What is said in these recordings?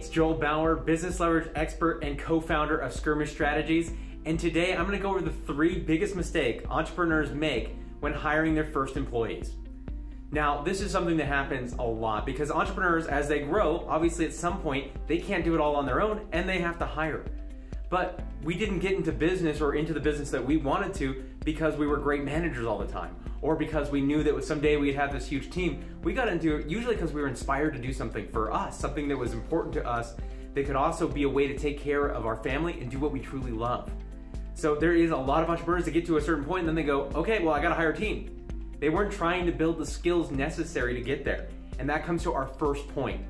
it's Joel Bauer, business leverage expert and co-founder of Skirmish Strategies. And today I'm gonna go over the 3 biggest mistakes entrepreneurs make when hiring their first employees. Now, this is something that happens a lot because entrepreneurs, as they grow, obviously at some point, they can't do it all on their own and they have to hire. But we didn't get into business or into the business that we wanted to because we were great managers all the time, or because we knew that someday we'd have this huge team. We got into it usually because we were inspired to do something for us, something that was important to us that could also be a way to take care of our family and do what we truly love. So there is a lot of entrepreneurs that get to a certain point and then they go, okay, well, I gotta hire a team. They weren't trying to build the skills necessary to get there. And that comes to our first point.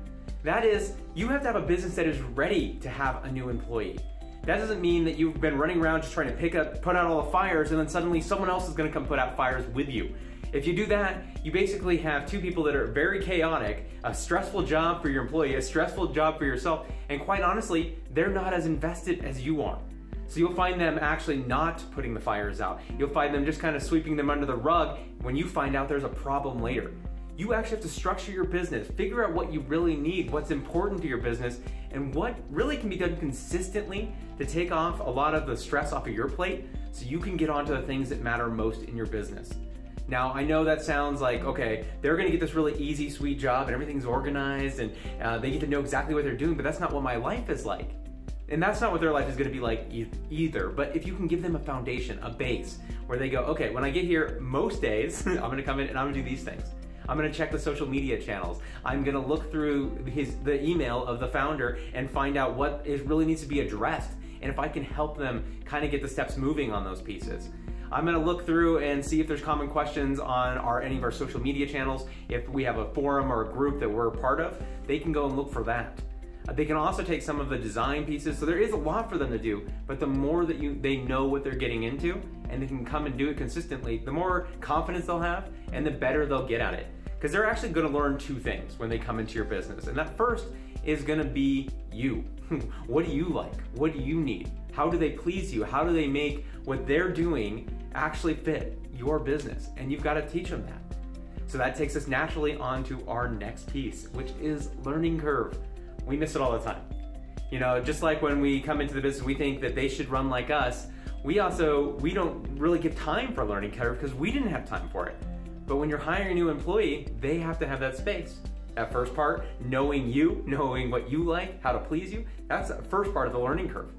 That is, you have to have a business that is ready to have a new employee. That doesn't mean that you've been running around just trying to put out all the fires and then suddenly someone else is gonna come put out fires with you. If you do that, you basically have 2 people that are very chaotic, a stressful job for your employee, a stressful job for yourself, and quite honestly, they're not as invested as you are. So you'll find them actually not putting the fires out. You'll find them just kind of sweeping them under the rug when you find out there's a problem later. You actually have to structure your business, figure out what you really need, what's important to your business, and what really can be done consistently to take off a lot of the stress off of your plate so you can get onto the things that matter most in your business. Now, I know that sounds like, okay, they're gonna get this really easy, sweet job and everything's organized and they get to know exactly what they're doing, but that's not what my life is like. And that's not what their life is gonna be like either. But if you can give them a foundation, a base, where they go, okay, when I get here most days, I'm gonna come in and I'm gonna do these things. I'm gonna check the social media channels. I'm gonna look through the email of the founder and find out what really needs to be addressed and if I can help them kind of get the steps moving on those pieces. I'm gonna look through and see if there's common questions on any of our social media channels. If we have a forum or a group that we're a part of, they can go and look for that. They can also take some of the design pieces, so there is a lot for them to do, but the more that they know what they're getting into and they can come and do it consistently, the more confidence they'll have and the better they'll get at it. Because they're actually gonna learn 2 things when they come into your business. And that first is gonna be you. What do you like? What do you need? How do they please you? How do they make what they're doing actually fit your business? And you've gotta teach them that. So that takes us naturally onto our next piece, which is learning curve. We miss it all the time. You know, just like when we come into the business, we think that they should run like us. We don't really give time for learning curve because we didn't have time for it. But when you're hiring a new employee, they have to have that space. That first part, knowing you, knowing what you like, how to please you, that's the first part of the learning curve.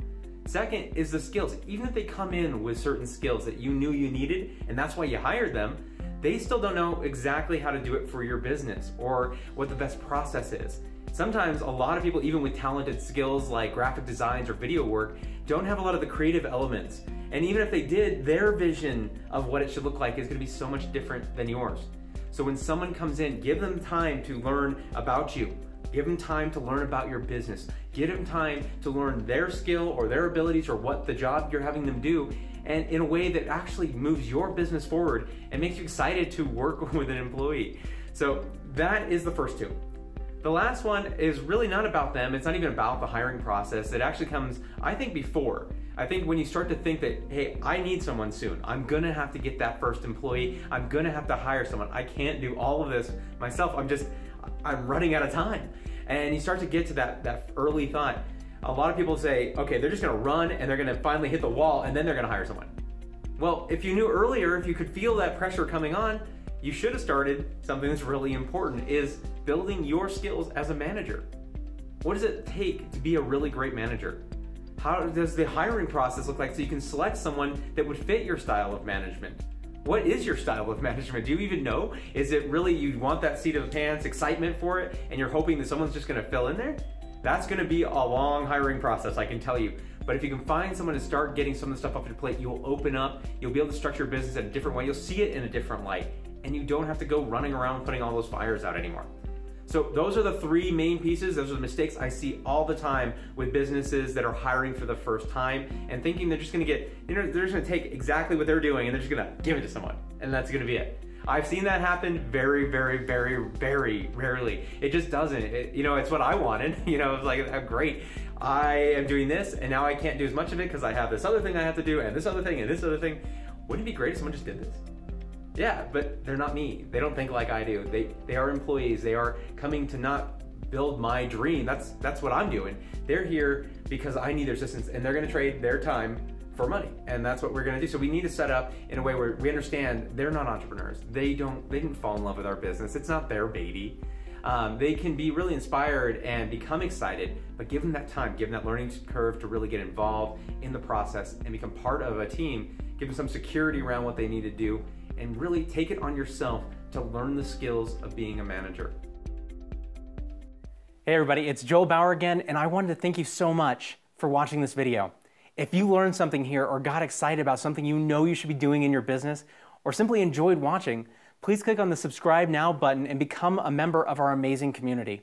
Second is the skills. Even if they come in with certain skills that you knew you needed, and that's why you hired them, they still don't know exactly how to do it for your business or what the best process is. Sometimes a lot of people, even with talented skills like graphic designs or video work, don't have a lot of the creative elements. And even if they did, their vision of what it should look like is gonna be so much different than yours. So when someone comes in, give them time to learn about you. Give them time to learn about your business. Give them time to learn their skill or their abilities or what the job you're having them do, and in a way that actually moves your business forward and makes you excited to work with an employee. So that is the first 2. The last one is really not about them. It's not even about the hiring process. It actually comes, I think, before. I think when you start to think that, hey, I need someone soon. I'm gonna have to get that first employee. I'm gonna have to hire someone. I can't do all of this myself. I'm running out of time. And you start to get to that early thought. A lot of people say, okay, they're just gonna run and they're gonna finally hit the wall and then they're gonna hire someone. Well, if you knew earlier, if you could feel that pressure coming on, you should have started something that's really important, is building your skills as a manager. What does it take to be a really great manager? How does the hiring process look like so you can select someone that would fit your style of management? What is your style of management? Do you even know? Is it really you want that seat of the pants, excitement for it, and you're hoping that someone's just gonna fill in there? That's gonna be a long hiring process, I can tell you. But if you can find someone to start getting some of the stuff off your plate, you'll open up, you'll be able to structure your business in a different way, you'll see it in a different light, and you don't have to go running around putting all those fires out anymore. So those are the 3 main pieces. Those are the mistakes I see all the time with businesses that are hiring for the first time and thinking they're just gonna get, they're just gonna take exactly what they're doing and they're just gonna give it to someone and that's gonna be it. I've seen that happen very, very, very, very rarely. It just doesn't. It's what I wanted. It's like, great. I am doing this and now I can't do as much of it because I have this other thing I have to do and this other thing and this other thing. Wouldn't it be great if someone just did this? Yeah, but they're not me. They don't think like I do. They are employees. They are coming to not build my dream. That's what I'm doing. They're here because I need their assistance, and they're gonna trade their time for money, and that's what we're gonna do. So we need to set up in a way where we understand they're not entrepreneurs. They didn't fall in love with our business. It's not their baby. They can be really inspired and become excited, but give them that time, give them that learning curve to really get involved in the process and become part of a team. Give them some security around what they need to do, and really take it on yourself to learn the skills of being a manager. Hey everybody, it's Joel Bauer again, and I wanted to thank you so much for watching this video. If you learned something here or got excited about something you know you should be doing in your business, or simply enjoyed watching, please click on the subscribe now button and become a member of our amazing community.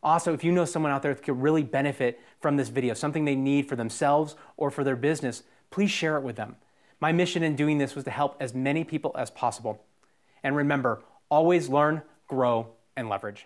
Also, if you know someone out there that could really benefit from this video, something they need for themselves or for their business, please share it with them. My mission in doing this was to help as many people as possible. And remember, always learn, grow, and leverage.